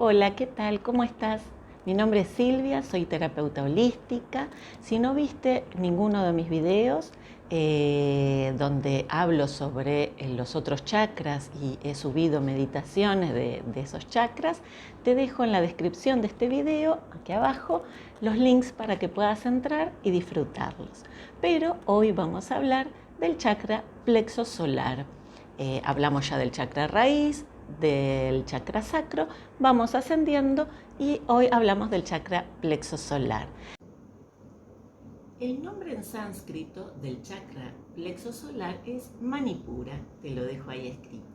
Hola, ¿qué tal? ¿Cómo estás? Mi nombre es Silvia, soy terapeuta holística. Si no viste ninguno de mis videos donde hablo sobre los otros chakras y he subido meditaciones de esos chakras, te dejo en la descripción de este video, aquí abajo, los links para que puedas entrar y disfrutarlos. Pero hoy vamos a hablar del chakra plexo solar. Hablamos ya del chakra raíz, del chakra sacro, vamos ascendiendo y hoy hablamos del chakra plexo solar. El nombre en sánscrito del chakra plexo solar es Manipura, te lo dejo ahí escrito.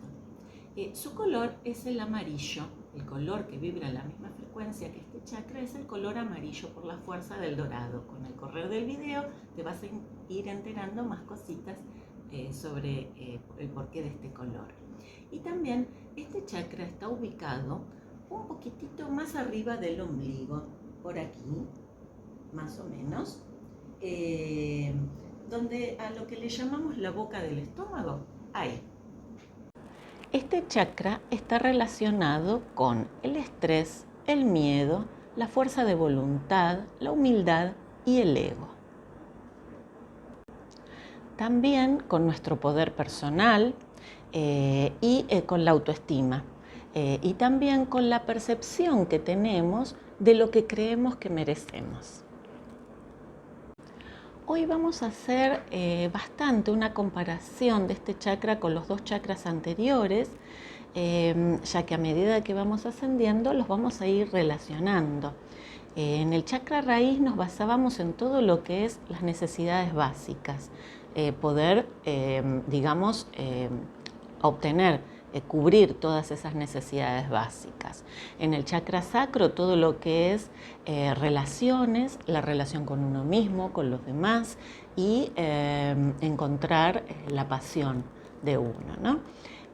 Su color es el amarillo, el color que vibra en la misma frecuencia que este chakra es el color amarillo por la fuerza del dorado. Con el correr del video te vas a ir enterando más cositas sobre el porqué de este color. Y también este chakra está ubicado un poquitito más arriba del ombligo, por aquí, más o menos, donde a lo que le llamamos la boca del estómago, ahí. Este chakra está relacionado con el estrés, el miedo, la fuerza de voluntad, la humildad y el ego. También con nuestro poder personal y con la autoestima. Y también con la percepción que tenemos de lo que creemos que merecemos. Hoy vamos a hacer bastante una comparación de este chakra con los dos chakras anteriores, ya que a medida que vamos ascendiendo los vamos a ir relacionando. En el chakra raíz nos basábamos en todo lo que es las necesidades básicas, poder, obtener, cubrir todas esas necesidades básicas. En el chakra sacro todo lo que es relaciones, la relación con uno mismo, con los demás y encontrar la pasión de uno, ¿no?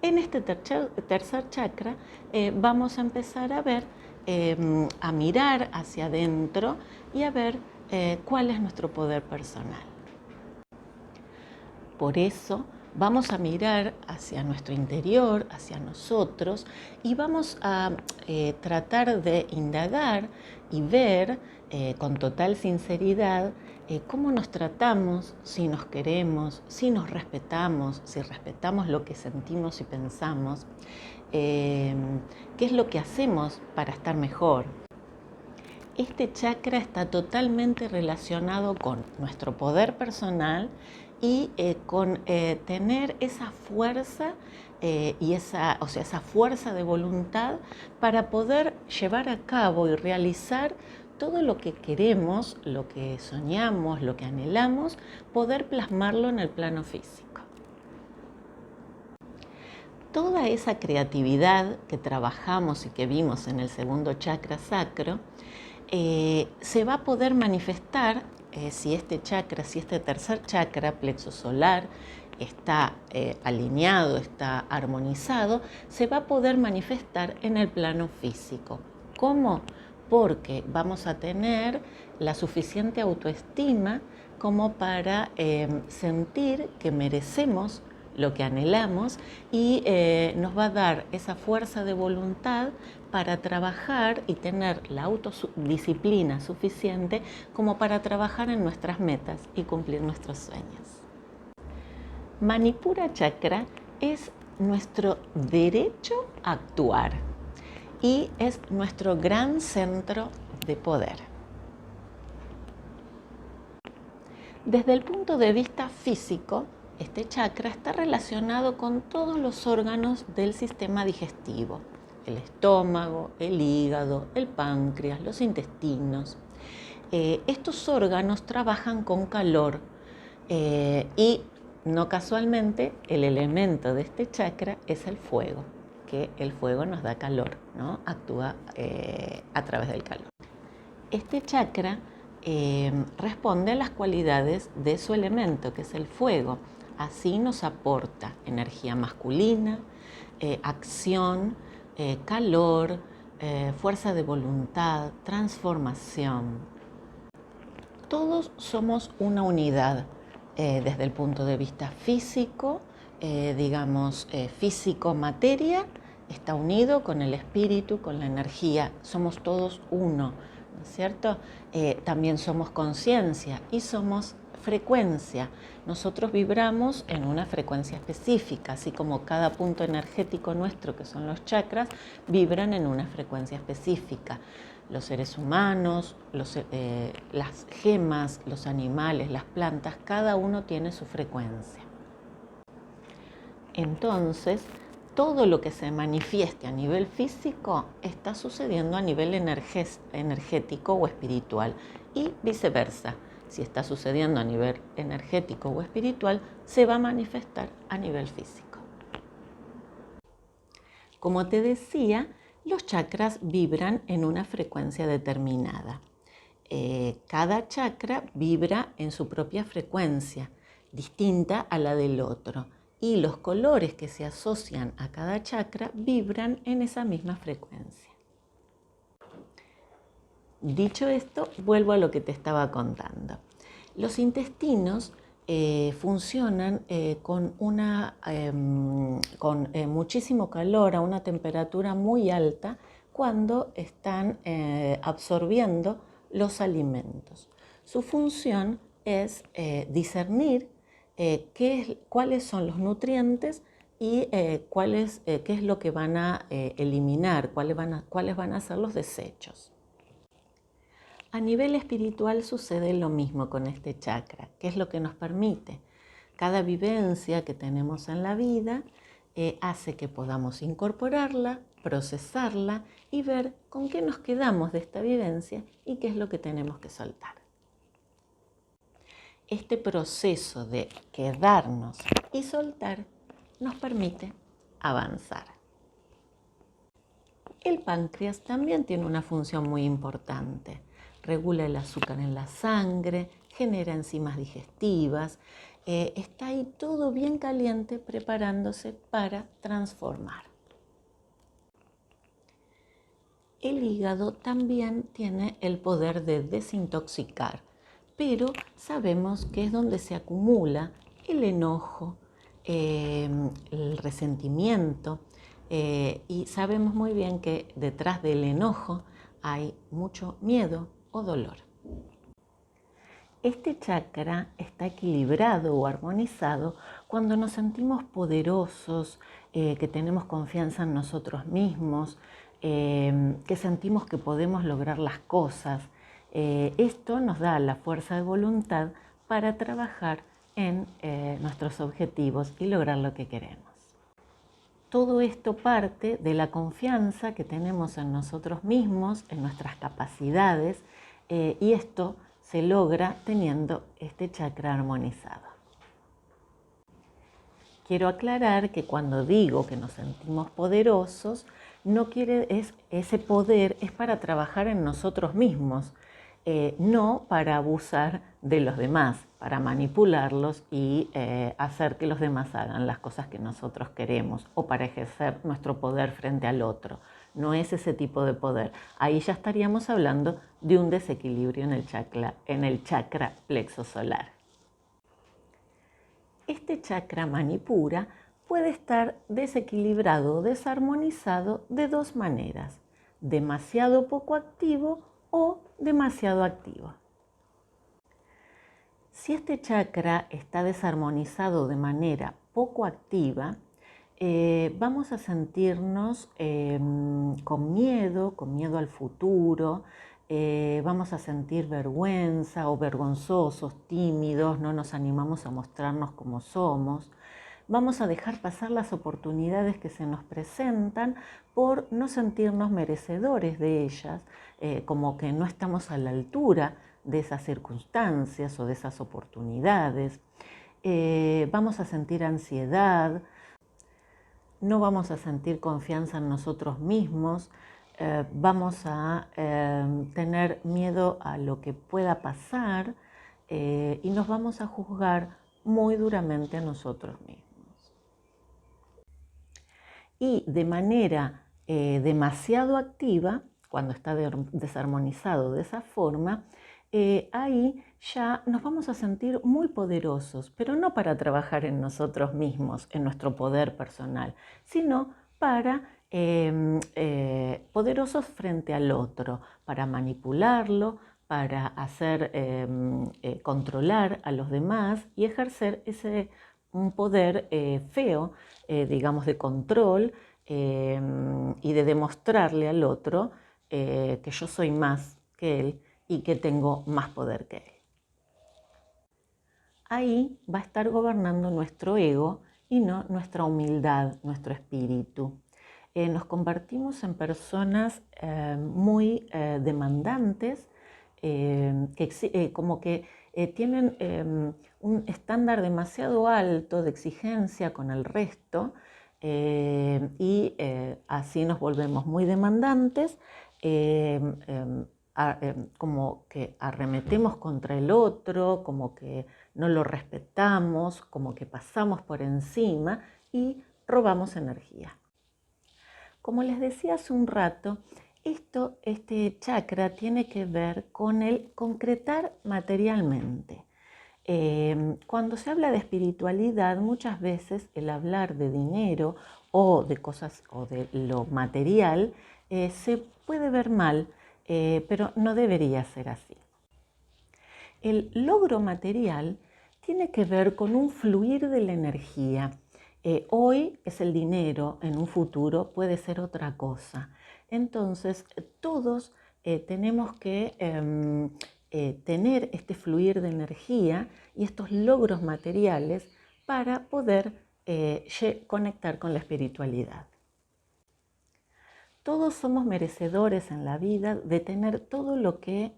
En este tercer chakra vamos a empezar a ver, a mirar hacia adentro y a ver cuál es nuestro poder personal. Por eso vamos a mirar hacia nuestro interior, hacia nosotros, y vamos a tratar de indagar y ver con total sinceridad cómo nos tratamos, si nos queremos, si nos respetamos, si respetamos lo que sentimos y pensamos, qué es lo que hacemos para estar mejor. Este chakra está totalmente relacionado con nuestro poder personal y con tener esa fuerza y esa fuerza de voluntad para poder llevar a cabo y realizar todo lo que queremos, lo que soñamos, lo que anhelamos, poder plasmarlo en el plano físico. Toda esa creatividad que trabajamos y que vimos en el segundo chakra sacro se va a poder manifestar si este tercer chakra, plexo solar, está alineado, está armonizado, se va a poder manifestar en el plano físico. ¿Cómo? Porque vamos a tener la suficiente autoestima como para sentir que merecemos lo que anhelamos y nos va a dar esa fuerza de voluntad para trabajar y tener la autodisciplina suficiente como para trabajar en nuestras metas y cumplir nuestros sueños. Manipura Chakra es nuestro derecho a actuar y es nuestro gran centro de poder. Desde el punto de vista físico, este chakra está relacionado con todos los órganos del sistema digestivo, el estómago, el hígado, el páncreas, los intestinos. Estos órganos trabajan con calor y no casualmente el elemento de este chakra es el fuego, que el fuego nos da calor, ¿no? Actúa a través del calor. Este chakra responde a las cualidades de su elemento, que es el fuego. Así nos aporta energía masculina, acción, calor, fuerza de voluntad, transformación. Todos somos una unidad desde el punto de vista físico, físico-materia está unido con el espíritu, con la energía. Somos todos uno, ¿no es cierto? También somos conciencia y somos frecuencia. Nosotros vibramos en una frecuencia específica, así como cada punto energético nuestro, que son los chakras, vibran en una frecuencia específica. Los seres humanos, las gemas, los animales, las plantas, cada uno tiene su frecuencia. Entonces, todo lo que se manifieste a nivel físico está sucediendo a nivel energético o espiritual y viceversa. Si está sucediendo a nivel energético o espiritual, se va a manifestar a nivel físico. Como te decía, los chakras vibran en una frecuencia determinada. Cada chakra vibra en su propia frecuencia, distinta a la del otro, y los colores que se asocian a cada chakra vibran en esa misma frecuencia. Dicho esto, vuelvo a lo que te estaba contando. Los intestinos funcionan con muchísimo calor, a una temperatura muy alta, cuando están absorbiendo los alimentos. Su función es discernir cuáles son los nutrientes y qué es lo que van a eliminar, cuáles van a ser los desechos. A nivel espiritual sucede lo mismo con este chakra, que es lo que nos permite. Cada vivencia que tenemos en la vida hace que podamos incorporarla, procesarla y ver con qué nos quedamos de esta vivencia y qué es lo que tenemos que soltar. Este proceso de quedarnos y soltar nos permite avanzar. El páncreas también tiene una función muy importante. Regula el azúcar en la sangre, genera enzimas digestivas, está ahí todo bien caliente preparándose para transformar. El hígado también tiene el poder de desintoxicar, pero sabemos que es donde se acumula el enojo, el resentimiento, y sabemos muy bien que detrás del enojo hay mucho miedo o dolor. Este chakra está equilibrado o armonizado cuando nos sentimos poderosos, que tenemos confianza en nosotros mismos, que sentimos que podemos lograr las cosas. Esto nos da la fuerza de voluntad para trabajar en nuestros objetivos y lograr lo que queremos. Todo esto parte de la confianza que tenemos en nosotros mismos, en nuestras capacidades, y esto se logra teniendo este chakra armonizado. Quiero aclarar que cuando digo que nos sentimos poderosos, ese poder es para trabajar en nosotros mismos, no para abusar de los demás, para manipularlos y hacer que los demás hagan las cosas que nosotros queremos o para ejercer nuestro poder frente al otro. No es ese tipo de poder. Ahí ya estaríamos hablando de un desequilibrio en el chakra plexo solar. Este chakra Manipura puede estar desequilibrado o desarmonizado de dos maneras: demasiado poco activo o demasiado activo. Si este chakra está desarmonizado de manera poco activa, vamos a sentirnos con miedo al futuro, vamos a sentir vergüenza o vergonzosos, tímidos, no nos animamos a mostrarnos como somos. Vamos a dejar pasar las oportunidades que se nos presentan por no sentirnos merecedores de ellas, como que no estamos a la altura de esas circunstancias o de esas oportunidades. Vamos a sentir ansiedad, no vamos a sentir confianza en nosotros mismos, vamos a tener miedo a lo que pueda pasar y nos vamos a juzgar muy duramente a nosotros mismos. Y de manera demasiado activa, cuando está desarmonizado de esa forma, ahí ya nos vamos a sentir muy poderosos, pero no para trabajar en nosotros mismos, en nuestro poder personal, sino para poderosos frente al otro, para manipularlo, para hacer controlar a los demás y ejercer un poder feo, digamos, de control y de demostrarle al otro que yo soy más que él y que tengo más poder que él. Ahí va a estar gobernando nuestro ego y no nuestra humildad, nuestro espíritu. Nos convertimos en personas muy demandantes, como que tienen un estándar demasiado alto de exigencia con el resto y así nos volvemos muy demandantes, como que arremetemos contra el otro, como que no lo respetamos, como que pasamos por encima y robamos energía. Como les decía hace un rato, este chakra tiene que ver con el concretar materialmente. Cuando se habla de espiritualidad, muchas veces el hablar de dinero o de cosas o de lo material se puede ver mal, pero no debería ser así. El logro material tiene que ver con un fluir de la energía. Hoy es el dinero, en un futuro puede ser otra cosa. Entonces, todos tenemos que tener este fluir de energía y estos logros materiales para poder conectar con la espiritualidad. Todos somos merecedores en la vida de tener todo lo que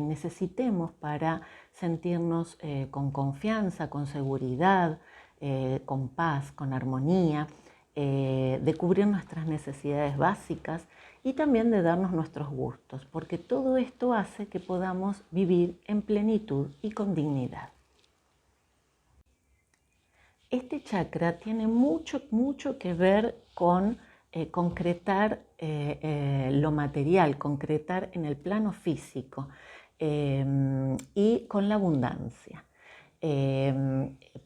necesitemos para sentirnos con confianza, con seguridad, con paz, con armonía, de cubrir nuestras necesidades básicas y también de darnos nuestros gustos, porque todo esto hace que podamos vivir en plenitud y con dignidad. Este chakra tiene mucho que ver con concretar lo material, concretar en el plano físico y con la abundancia.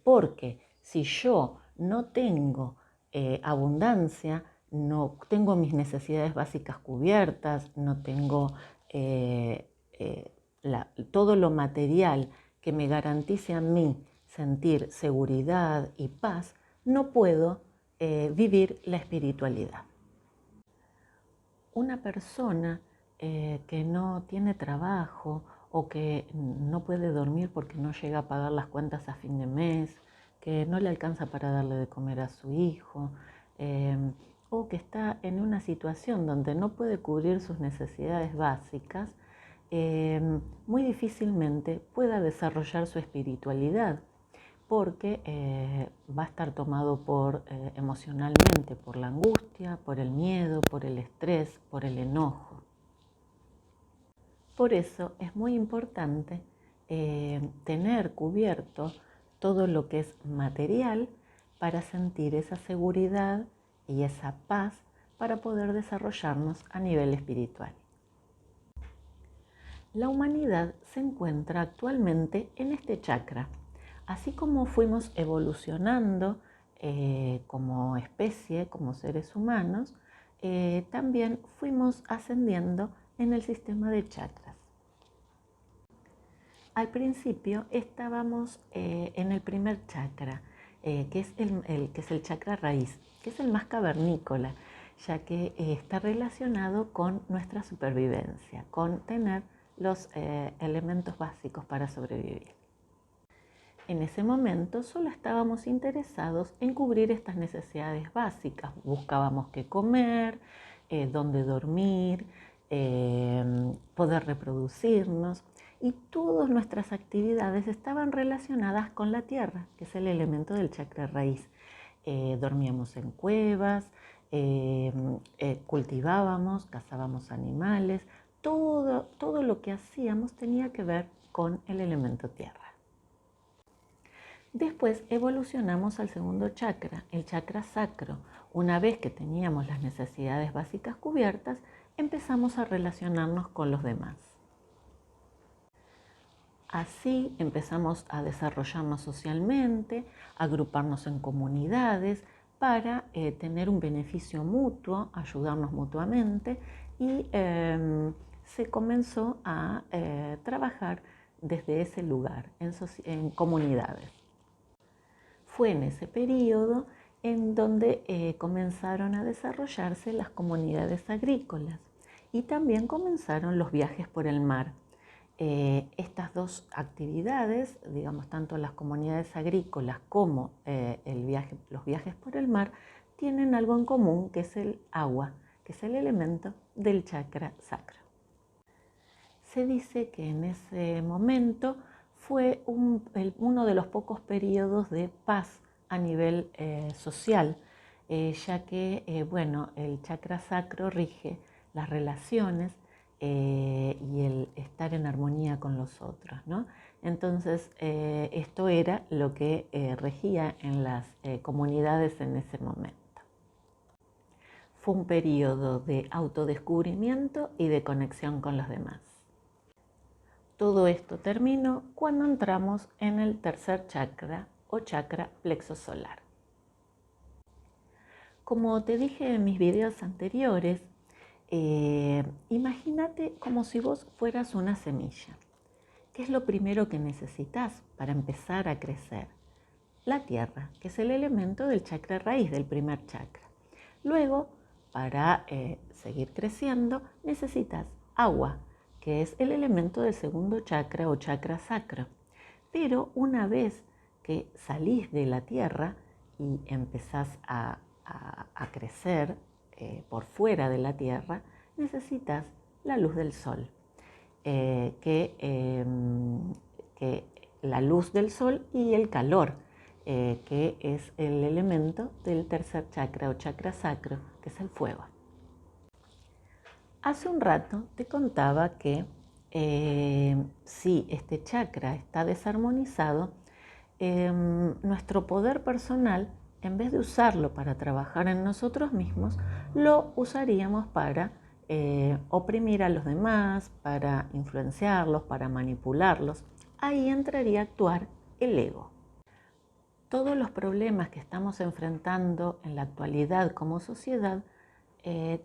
Porque si yo no tengo abundancia, no tengo mis necesidades básicas cubiertas, no tengo todo lo material que me garantice a mí sentir seguridad y paz, no puedo vivir la espiritualidad. Una persona que no tiene trabajo o que no puede dormir porque no llega a pagar las cuentas a fin de mes, que no le alcanza para darle de comer a su hijo, o que está en una situación donde no puede cubrir sus necesidades básicas, muy difícilmente pueda desarrollar su espiritualidad porque va a estar tomado emocionalmente por la angustia, por el miedo, por el estrés, por el enojo. Por eso es muy importante tener cubierto todo lo que es material para sentir esa seguridad y esa paz para poder desarrollarnos a nivel espiritual. La humanidad se encuentra actualmente en este chakra. Así como fuimos evolucionando como especie, como seres humanos, también fuimos ascendiendo en el sistema de chakras. Al principio estábamos en el primer chakra, que es el chakra raíz, que es el más cavernícola, ya que está relacionado con nuestra supervivencia, con tener los elementos básicos para sobrevivir. En ese momento solo estábamos interesados en cubrir estas necesidades básicas. Buscábamos qué comer, dónde dormir, poder reproducirnos y todas nuestras actividades estaban relacionadas con la tierra, que es el elemento del chakra raíz. Dormíamos en cuevas, cultivábamos, cazábamos animales, todo lo que hacíamos tenía que ver con el elemento tierra. Después evolucionamos al segundo chakra, el chakra sacro. Una vez que teníamos las necesidades básicas cubiertas, empezamos a relacionarnos con los demás. Así empezamos a desarrollarnos socialmente, a agruparnos en comunidades, para tener un beneficio mutuo, ayudarnos mutuamente, y se comenzó a trabajar desde ese lugar, en comunidades. Fue en ese periodo en donde comenzaron a desarrollarse las comunidades agrícolas y también comenzaron los viajes por el mar. Estas dos actividades, digamos, tanto las comunidades agrícolas como los viajes por el mar, tienen algo en común, que es el agua, que es el elemento del chakra sacro. Se dice que en ese momento fue uno de los pocos periodos de paz a nivel social, ya que bueno, el chakra sacro rige las relaciones y el estar en armonía con los otros, ¿no? Entonces, esto era lo que regía en las comunidades en ese momento. Fue un periodo de autodescubrimiento y de conexión con los demás. Todo esto terminó cuando entramos en el tercer chakra o chakra plexo solar. Como te dije en mis videos anteriores, imagínate como si vos fueras una semilla. ¿Qué es lo primero que necesitas para empezar a crecer? La tierra, que es el elemento del chakra raíz, del primer chakra. Luego, para seguir creciendo, necesitas agua, que es el elemento del segundo chakra o chakra sacro. Pero una vez que salís de la tierra y empezás a crecer por fuera de la tierra, necesitas la luz del sol, que la luz del sol y el calor, que es el elemento del tercer chakra o chakra sacro, que es el fuego. Hace un rato te contaba que si este chakra está desarmonizado, nuestro poder personal, en vez de usarlo para trabajar en nosotros mismos, lo usaríamos para oprimir a los demás, para influenciarlos, para manipularlos. Ahí entraría a actuar el ego. Todos los problemas que estamos enfrentando en la actualidad como sociedad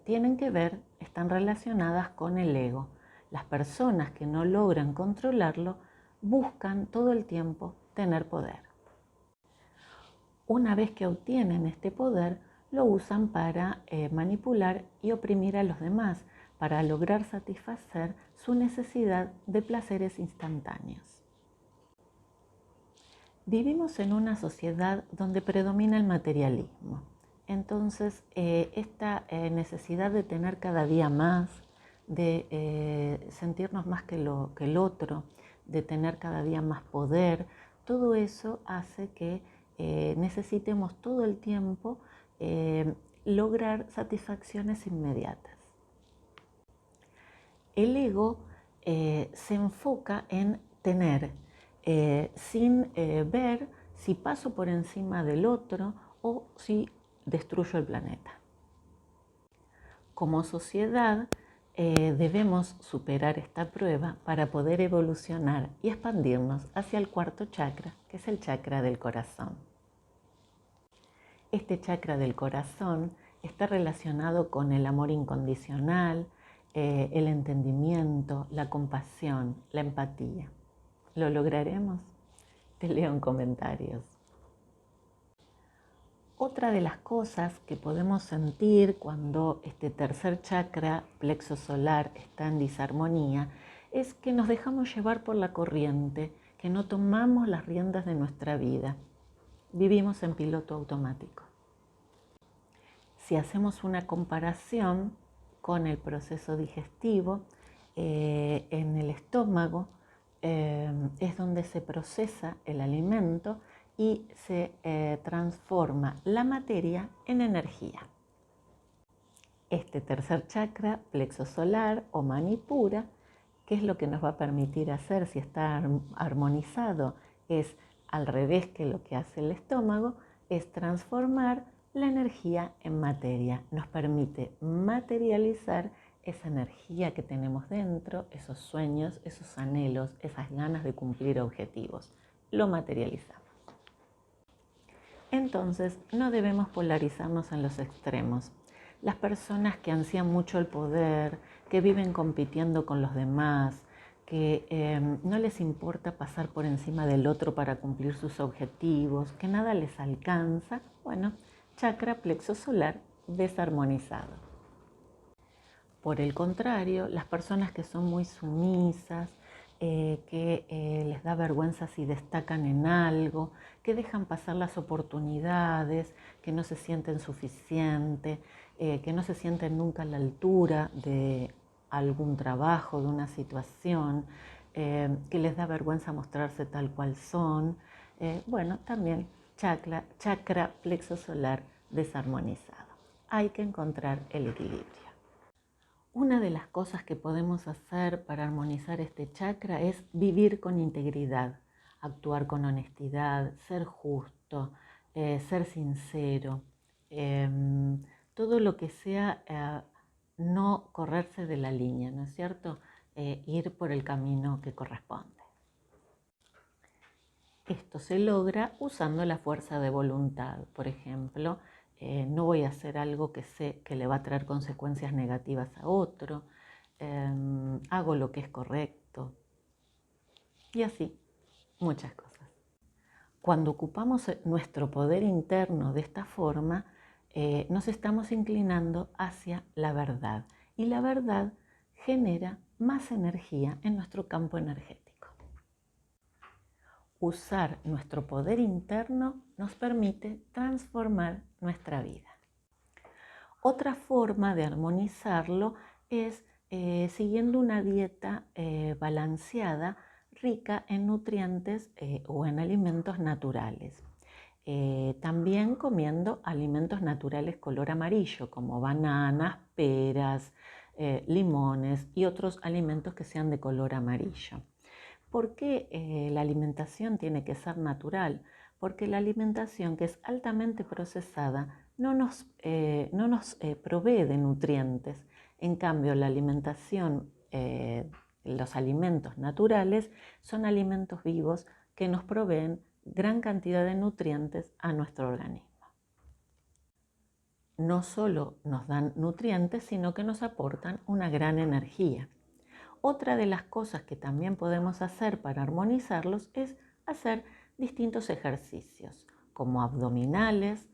tienen que ver, están relacionadas con el ego. Las personas que no logran controlarlo buscan todo el tiempo tener poder. Una vez que obtienen este poder, lo usan para manipular y oprimir a los demás, para lograr satisfacer su necesidad de placeres instantáneos. Vivimos en una sociedad donde predomina el materialismo. Entonces, esta necesidad de tener cada día más, de sentirnos más que el otro, de tener cada día más poder, todo eso hace que necesitemos todo el tiempo lograr satisfacciones inmediatas. El ego se enfoca en tener, sin ver si paso por encima del otro o si destruyo el planeta. Como sociedad debemos superar esta prueba para poder evolucionar y expandirnos hacia el cuarto chakra, que es el chakra del corazón. Este chakra del corazón está relacionado con el amor incondicional, el entendimiento, la compasión, la empatía. ¿Lo lograremos? Te leo en comentarios. Otra de las cosas que podemos sentir cuando este tercer chakra, plexo solar, está en disarmonía, es que nos dejamos llevar por la corriente, que no tomamos las riendas de nuestra vida. Vivimos en piloto automático. Si hacemos una comparación con el proceso digestivo, en el estómago es donde se procesa el alimento y se transforma la materia en energía. Este tercer chakra, plexo solar o manipura, ¿qué es lo que nos va a permitir hacer si está armonizado? Es al revés que lo que hace el estómago, es transformar la energía en materia. Nos permite materializar esa energía que tenemos dentro, esos sueños, esos anhelos, esas ganas de cumplir objetivos. Lo materializamos. Entonces, no debemos polarizarnos en los extremos. Las personas que ansían mucho el poder, que viven compitiendo con los demás, que no les importa pasar por encima del otro para cumplir sus objetivos, que nada les alcanza, bueno, chakra plexo solar desarmonizado. Por el contrario, las personas que son muy sumisas, que les da vergüenza si destacan en algo, que dejan pasar las oportunidades, que no se sienten suficientes, que no se sienten nunca a la altura de algún trabajo, de una situación, que les da vergüenza mostrarse tal cual son. Bueno, también chakra plexo solar desarmonizado. Hay que encontrar el equilibrio. Una de las cosas que podemos hacer para armonizar este chakra es vivir con integridad, actuar con honestidad, ser justo, ser sincero, todo lo que sea no correrse de la línea, ¿no es cierto? Ir por el camino que corresponde. Esto se logra usando la fuerza de voluntad, por ejemplo, no voy a hacer algo que sé que le va a traer consecuencias negativas a otro, hago lo que es correcto y así, muchas cosas. Cuando ocupamos nuestro poder interno de esta forma, nos estamos inclinando hacia la verdad y la verdad genera más energía en nuestro campo energético. Usar nuestro poder interno nos permite transformar nuestra vida. Otra forma de armonizarlo es siguiendo una dieta balanceada, rica en nutrientes o en alimentos naturales. También comiendo alimentos naturales color amarillo, como bananas, peras, limones y otros alimentos que sean de color amarillo. ¿Por qué la alimentación tiene que ser natural? Porque la alimentación que es altamente procesada no nos provee de nutrientes. En cambio, la alimentación, los alimentos naturales son alimentos vivos que nos proveen gran cantidad de nutrientes a nuestro organismo. No solo nos dan nutrientes, sino que nos aportan una gran energía. Otra de las cosas que también podemos hacer para armonizarlos es hacer distintos ejercicios, como abdominales,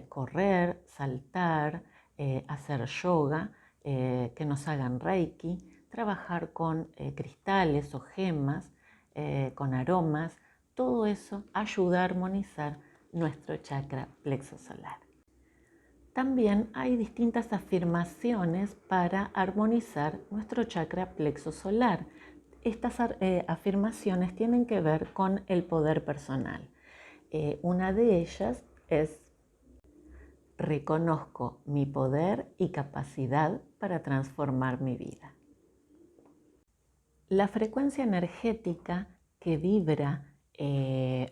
correr, saltar, hacer yoga, que nos hagan reiki, trabajar con cristales o gemas, con aromas. Todo eso ayuda a armonizar nuestro chakra plexo solar. También hay distintas afirmaciones para armonizar nuestro chakra plexo solar. Estas afirmaciones tienen que ver con el poder personal. Una de ellas es: reconozco mi poder y capacidad para transformar mi vida. La frecuencia energética que vibra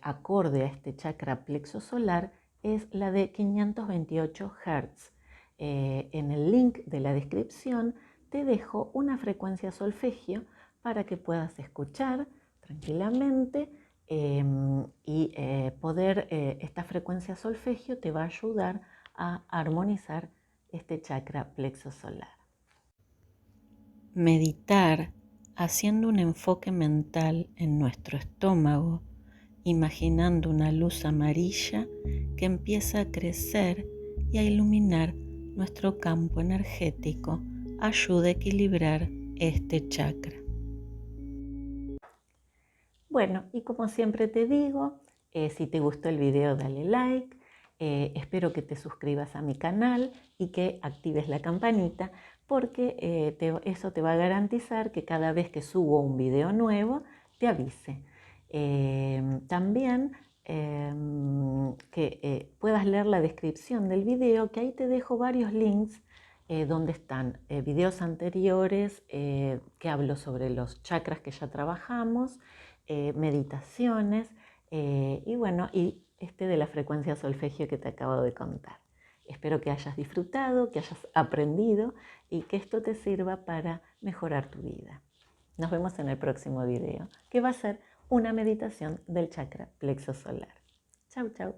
acorde a este chakra plexo solar es la de 528 Hz. En el link de la descripción te dejo una frecuencia solfegio para que puedas escuchar tranquilamente y poder, esta frecuencia solfegio te va a ayudar a armonizar este chakra plexo solar. Meditar haciendo un enfoque mental en nuestro estómago, imaginando una luz amarilla que empieza a crecer y a iluminar nuestro campo energético, ayuda a equilibrar este chakra. Bueno, y como siempre te digo, si te gustó el video dale like, espero que te suscribas a mi canal y que actives la campanita porque eso te va a garantizar que cada vez que subo un video nuevo te avise. También que puedas leer la descripción del video, que ahí te dejo varios links donde están videos anteriores que hablo sobre los chakras que ya trabajamos, meditaciones y bueno, y este de la frecuencia solfegio que te acabo de contar. Espero que hayas disfrutado, que hayas aprendido y que esto te sirva para mejorar tu vida. Nos vemos en el próximo video, que va a ser una meditación del chakra plexo solar. Chau, chau.